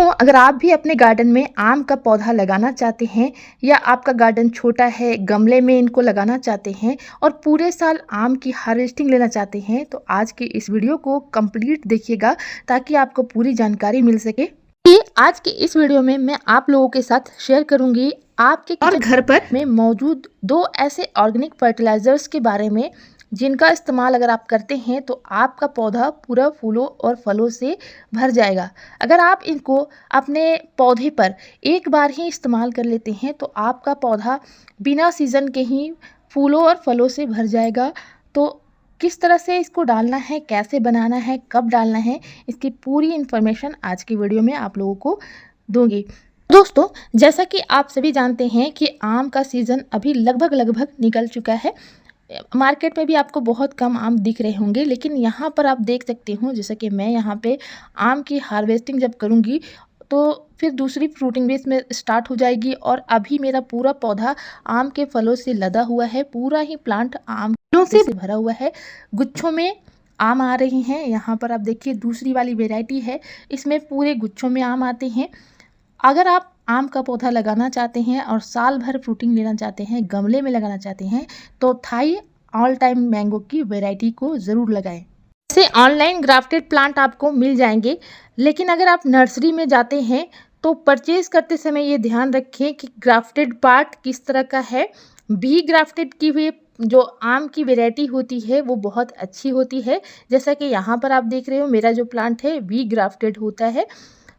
दोस्तों, अगर आप भी अपने गार्डन में आम का पौधा लगाना चाहते हैं या आपका गार्डन छोटा है, गमले में इनको लगाना चाहते हैं और पूरे साल आम की हार्वेस्टिंग लेना चाहते हैं, तो आज के इस वीडियो को कंप्लीट देखिएगा ताकि आपको पूरी जानकारी मिल सके। आज के इस वीडियो में मैं आप लोगों के साथ शेयर करूंगी आपके और घर पर में मौजूद 2 ऐसे ऑर्गेनिक फर्टिलाइजर्स के बारे में जिनका इस्तेमाल अगर आप करते हैं तो आपका पौधा पूरा फूलों और फलों से भर जाएगा। अगर आप इनको अपने पौधे पर एक बार ही इस्तेमाल कर लेते हैं तो आपका पौधा बिना सीज़न के ही फूलों और फलों से भर जाएगा। तो किस तरह से इसको डालना है, कैसे बनाना है, कब डालना है, इसकी पूरी इन्फॉर्मेशन आज की वीडियो में आप लोगों को दूंगी। दोस्तों, जैसा कि आप सभी जानते हैं कि आम का सीज़न अभी लगभग निकल चुका है। मार्केट में भी आपको बहुत कम आम दिख रहे होंगे, लेकिन यहाँ पर आप देख सकते हो जैसे कि मैं यहाँ पे आम की हार्वेस्टिंग जब करूँगी तो फिर दूसरी फ्रूटिंग भी इसमें स्टार्ट हो जाएगी और अभी मेरा पूरा पौधा आम के फलों से लदा हुआ है। पूरा ही प्लांट आम से भरा हुआ है, गुच्छों में आम आ रहे हैं। यहाँ पर आप देखिए दूसरी वाली वेराइटी है, इसमें पूरे गुच्छों में आम आते हैं। अगर आप आम का पौधा लगाना चाहते हैं और साल भर फ्रूटिंग लेना चाहते हैं, गमले में लगाना चाहते हैं, तो थाई ऑल टाइम मैंगो की वैरायटी को ज़रूर लगाएं। ऐसे ऑनलाइन ग्राफ्टेड प्लांट आपको मिल जाएंगे, लेकिन अगर आप नर्सरी में जाते हैं तो परचेज करते समय ये ध्यान रखें कि ग्राफ्टेड पार्ट किस तरह का है। बी ग्राफ्टेड की हुई जो आम की वैरायटी होती है वो बहुत अच्छी होती है। जैसा कि यहाँ पर आप देख रहे हो मेरा जो प्लांट है बी ग्राफ्टेड होता है,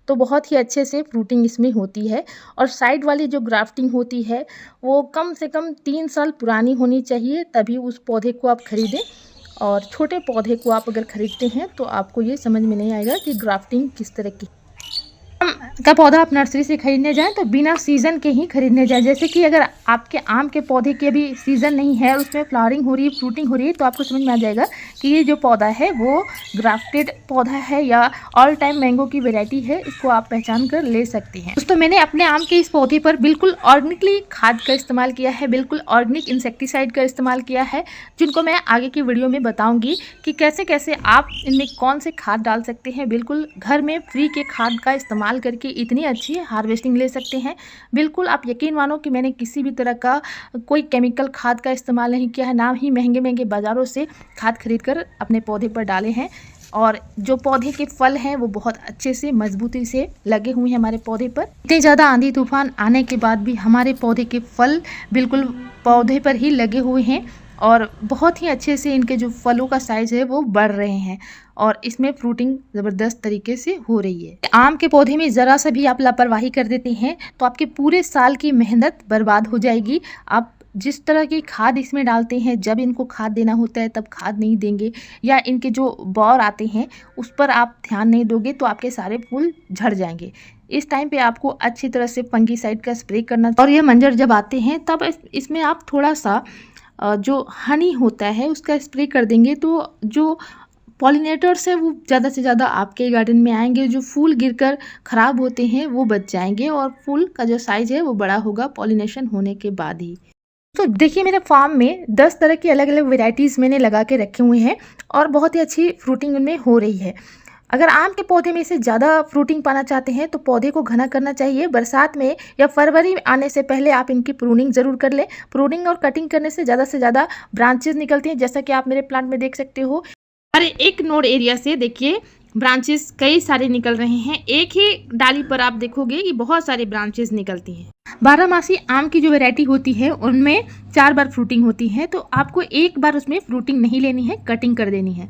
तो बहुत ही अच्छे से फ्रूटिंग इसमें होती है। और साइड वाली जो ग्राफ्टिंग होती है वो कम से कम 3 साल पुरानी होनी चाहिए, तभी उस पौधे को आप खरीदें। और छोटे पौधे को आप अगर खरीदते हैं तो आपको ये समझ में नहीं आएगा कि ग्राफ्टिंग किस तरह की। आम का पौधा आप नर्सरी से खरीदने जाएं तो बिना सीज़न के ही खरीदने जाएं। जैसे कि अगर आपके आम के पौधे के भी सीज़न नहीं है, उसमें फ्लावरिंग हो रही है, फ्रूटिंग हो रही है, तो आपको समझ में आ जाएगा कि ये जो पौधा है वो ग्राफ्टेड पौधा है या ऑल टाइम मैंगो की वैरायटी है। इसको आप पहचान कर ले सकते हैं। दोस्तों, मैंने अपने आम के इस पौधे पर बिल्कुल ऑर्गेनिकली खाद का इस्तेमाल किया है, बिल्कुल ऑर्गेनिक इंसेक्टिसाइड का इस्तेमाल किया है, जिनको मैं आगे की वीडियो में बताऊँगी कि कैसे कैसे आप इनमें कौन से खाद डाल सकते हैं। बिल्कुल घर में फ्री के खाद का इस्तेमाल करके इतनी अच्छी हार्वेस्टिंग ले सकते हैं। बिल्कुल आप यकीन मानो कि मैंने किसी भी तरह का कोई केमिकल खाद का इस्तेमाल नहीं किया है, ना ही महंगे बाज़ारों से खाद खरीद कर अपने पौधे पर डाले हैं। और जो पौधे के फल हैं वो बहुत अच्छे से मजबूती से लगे हुए हैं हमारे पौधे पर। इतने ज़्यादा आंधी तूफान आने के बाद भी हमारे पौधे के फल बिल्कुल पौधे पर ही लगे हुए हैं और बहुत ही अच्छे से इनके जो फलों का साइज़ है वो बढ़ रहे हैं और इसमें फ्रूटिंग ज़बरदस्त तरीके से हो रही है। आम के पौधे में ज़रा सा भी आप लापरवाही कर देते हैं तो आपके पूरे साल की मेहनत बर्बाद हो जाएगी। आप जिस तरह की खाद इसमें डालते हैं, जब इनको खाद देना होता है तब खाद नहीं देंगे या इनके जो बौर आते हैं उस पर आप ध्यान नहीं दोगे तो आपके सारे फूल झड़ जाएंगे। इस टाइम पे आपको अच्छी तरह से फंगीसाइड का स्प्रे करना। और ये मंजर जब आते हैं तब इसमें आप थोड़ा सा जो हनी होता है उसका स्प्रे कर देंगे तो जो पॉलिनेटर्स है वो ज़्यादा से ज़्यादा आपके गार्डन में आएंगे। जो फूल गिरकर ख़राब होते हैं वो बच जाएंगे और फूल का जो साइज़ है वो बड़ा होगा पॉलिनेशन होने के बाद ही। तो देखिए मेरे फार्म में 10 तरह की अलग अलग वेराइटीज़ मैंने लगा के रखे हुए हैं और बहुत ही अच्छी फ्रूटिंग उनमें हो रही है। अगर आम के पौधे में से ज़्यादा फ्रूटिंग पाना चाहते हैं तो पौधे को घना करना चाहिए। बरसात में या फरवरी आने से पहले आप इनकी प्रूनिंग ज़रूर कर लें। प्रूनिंग और कटिंग करने से ज़्यादा ब्रांचेस निकलती हैं, जैसा कि आप मेरे प्लांट में देख सकते हो। और एक नोड एरिया से देखिए ब्रांचेस कई सारे निकल रहे हैं। एक ही डाली पर आप देखोगे कि बहुत सारी ब्रांचेस निकलती हैं। 12 आम की जो वैरायटी होती है उनमें 4 बार फ्रूटिंग होती है, तो आपको एक बार उसमें फ्रूटिंग नहीं लेनी है, कटिंग कर देनी है।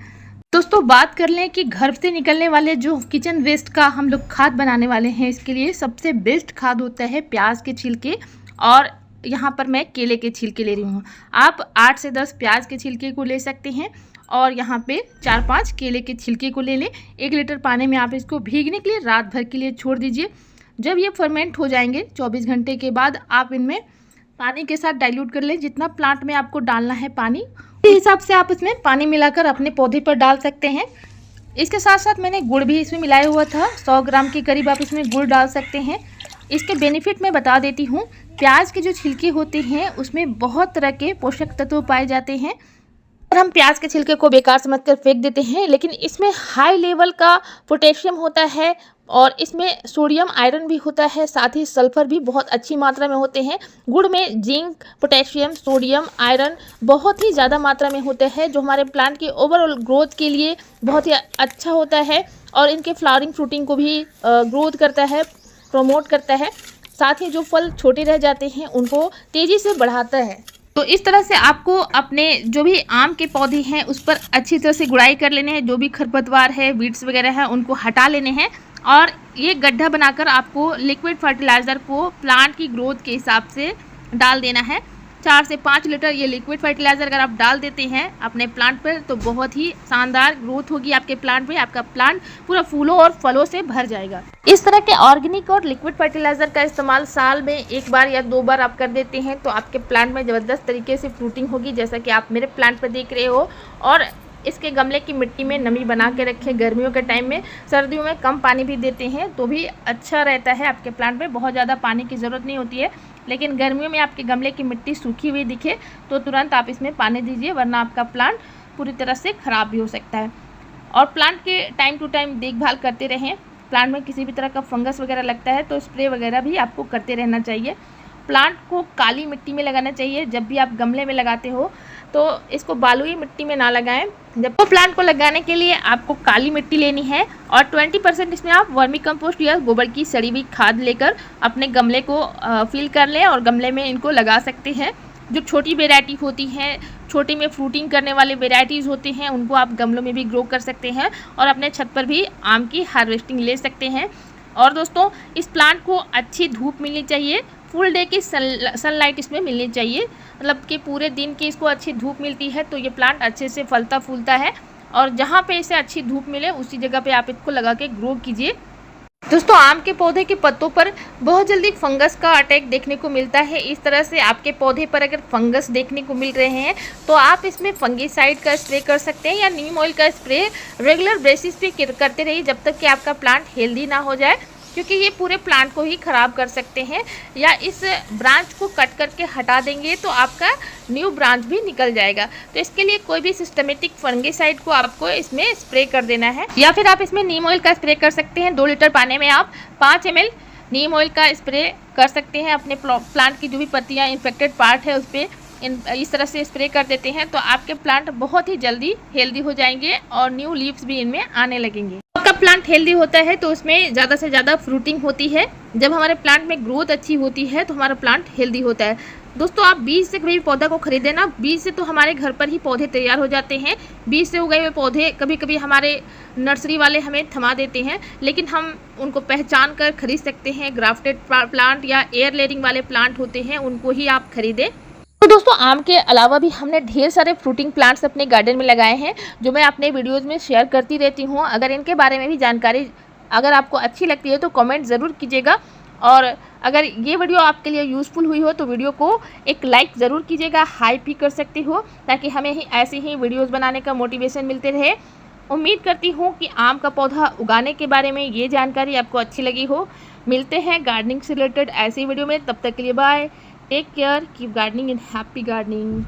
दोस्तों, बात कर लें कि घर से निकलने वाले जो किचन वेस्ट का हम लोग खाद बनाने वाले हैं, इसके लिए सबसे बेस्ट खाद होता है प्याज के छिलके। और यहाँ पर मैं केले के छिलके ले रही हूँ। आप 8 से 10 प्याज के छिलके को ले सकते हैं और यहाँ पे 4-5 केले के छिलके को ले लें। 1 लीटर पानी में आप इसको भीगने के लिए रात भर के लिए छोड़ दीजिए। जब ये फर्मेंट हो जाएंगे 24 घंटे के बाद आप इनमें पानी के साथ डाइल्यूट कर लें। जितना प्लांट में आपको डालना है पानी, उसी हिसाब से आप इसमें पानी मिलाकर अपने पौधे पर डाल सकते हैं। इसके साथ साथ मैंने गुड़ भी इसमें मिलाया हुआ था, 100 ग्राम के करीब आप इसमें गुड़ डाल सकते हैं। इसके बेनिफिट मैं बता देती हूँ। प्याज के जो छिलके होते हैं उसमें बहुत तरह के पोषक तत्व पाए जाते हैं और हम प्याज के छिलके को बेकार समझकर फेंक देते हैं, लेकिन इसमें हाई लेवल का पोटेशियम होता है, और इसमें सोडियम आयरन भी होता है, साथ ही सल्फर भी बहुत अच्छी मात्रा में होते हैं। गुड़ में जिंक, पोटेशियम, सोडियम, आयरन बहुत ही ज़्यादा मात्रा में होते हैं, जो हमारे प्लांट की ओवरऑल ग्रोथ के लिए बहुत ही अच्छा होता है और इनके फ्लावरिंग फ्रूटिंग को भी ग्रोथ करता है, प्रमोट करता है। साथ ही जो फल छोटे रह जाते हैं उनको तेज़ी से बढ़ाता है। तो इस तरह से आपको अपने जो भी आम के पौधे हैं उस पर अच्छी तरह से गुड़ाई कर लेने हैं। जो भी खरपतवार है, वीड्स वगैरह है, उनको हटा लेने हैं और ये गड्ढा बनाकर आपको लिक्विड फर्टिलाइज़र को प्लांट की ग्रोथ के हिसाब से डाल देना है। 4 से 5 लीटर ये लिक्विड फर्टिलाइज़र अगर आप डाल देते हैं अपने प्लांट पर तो बहुत ही शानदार ग्रोथ होगी आपके प्लांट में। आपका प्लांट पूरा फूलों और फलों से भर जाएगा। इस तरह के ऑर्गेनिक और लिक्विड फर्टिलाइज़र का इस्तेमाल साल में 1 बार या 2 बार आप कर देते हैं तो आपके प्लांट में ज़बरदस्त तरीके से फ्रूटिंग होगी, जैसा कि आप मेरे प्लांट पर देख रहे हो। और इसके गमले की मिट्टी में नमी बना के रखें गर्मियों के टाइम में। सर्दियों में कम पानी भी देते हैं तो भी अच्छा रहता है। आपके प्लांट में बहुत ज़्यादा पानी की ज़रूरत नहीं होती है, लेकिन गर्मियों में आपके गमले की मिट्टी सूखी हुई दिखे तो तुरंत आप इसमें पानी दीजिए, वरना आपका प्लांट पूरी तरह से ख़राब भी हो सकता है। और प्लांट के टाइम टू टाइम देखभाल करते रहें। प्लांट में किसी भी तरह का फंगस वगैरह लगता है तो स्प्रे वगैरह भी आपको करते रहना चाहिए। प्लांट को काली मिट्टी में लगाना चाहिए। जब भी आप गमले में लगाते हो तो इसको बालुई मिट्टी में ना लगाएं। जब तो प्लांट को लगाने के लिए आपको काली मिट्टी लेनी है और 20% इसमें आप वर्मी कंपोस्ट या गोबर की सड़ी हुई खाद लेकर अपने गमले को फिल कर लें और गमले में इनको लगा सकते हैं। जो छोटी वेराइटी होती हैं, छोटे में फ्रूटिंग करने वाले वेराइटीज़ होते हैं, उनको आप गमलों में भी ग्रो कर सकते हैं और अपने छत पर भी आम की हार्वेस्टिंग ले सकते हैं। और दोस्तों, इस प्लांट को अच्छी धूप मिलनी चाहिए, फुल डे की सनलाइट इसमें मिलनी चाहिए, मतलब कि पूरे दिन की इसको अच्छी धूप मिलती है तो ये प्लांट अच्छे से फलता फूलता है। और जहाँ पे इसे अच्छी धूप मिले उसी जगह पे आप इसको लगा के ग्रो कीजिए। दोस्तों, आम के पौधे के पत्तों पर बहुत जल्दी फंगस का अटैक देखने को मिलता है। इस तरह से आपके पौधे पर अगर फंगस देखने को मिल रहे हैं तो आप इसमें फंगीसाइड का स्प्रे कर सकते हैं या नीम ऑयल का स्प्रे रेगुलर बेसिस पे करते रहिए जब तक कि आपका प्लांट हेल्दी ना हो जाए, क्योंकि ये पूरे प्लांट को ही ख़राब कर सकते हैं। या इस ब्रांच को कट करके हटा देंगे तो आपका न्यू ब्रांच भी निकल जाएगा। तो इसके लिए कोई भी सिस्टमेटिक फंगीसाइड को आपको इसमें स्प्रे कर देना है, या फिर आप इसमें नीम ऑयल का स्प्रे कर सकते हैं। 2 लीटर पानी में आप 5 ml नीम ऑयल का स्प्रे कर सकते हैं। अपने प्लांट की जो भी पत्तियाँ इन्फेक्टेड पार्ट है उस पर इस तरह से स्प्रे कर देते हैं तो आपके प्लांट बहुत ही जल्दी हेल्दी हो जाएंगे और न्यू लीव्स भी इनमें आने लगेंगे। आपका प्लांट हेल्दी होता है तो उसमें ज़्यादा से ज़्यादा फ्रूटिंग होती है। जब हमारे प्लांट में ग्रोथ अच्छी होती है तो हमारा प्लांट हेल्दी होता है। दोस्तों, आप बीज से कभी पौधा को खरीदें ना। बीज से तो हमारे घर पर ही पौधे तैयार हो जाते हैं। बीज से उगाए हुए पौधे कभी कभी हमारे नर्सरी वाले हमें थमा देते हैं, लेकिन हम उनको पहचान कर खरीद सकते हैं। ग्राफ्टेड प्लांट या एयर लेयरिंग वाले प्लांट होते हैं, उनको ही आप खरीदें। तो दोस्तों, आम के अलावा भी हमने ढेर सारे फ्रूटिंग प्लांट्स अपने गार्डन में लगाए हैं जो मैं अपने वीडियोज़ में शेयर करती रहती हूँ। अगर इनके बारे में भी जानकारी अगर आपको अच्छी लगती है तो कमेंट ज़रूर कीजिएगा। और अगर ये वीडियो आपके लिए यूज़फुल हुई हो तो वीडियो को एक लाइक ज़रूर कीजिएगा, हाइप भी कर सकते हो, ताकि हमें ही ऐसे ही वीडियोज़ बनाने का मोटिवेशन मिलते रहे। उम्मीद करती हूँ कि आम का पौधा उगाने के बारे में ये जानकारी आपको अच्छी लगी हो। मिलते हैं गार्डनिंग से रिलेटेड ऐसी वीडियो में, तब तक के लिए bye, take care, keep gardening and happy gardening.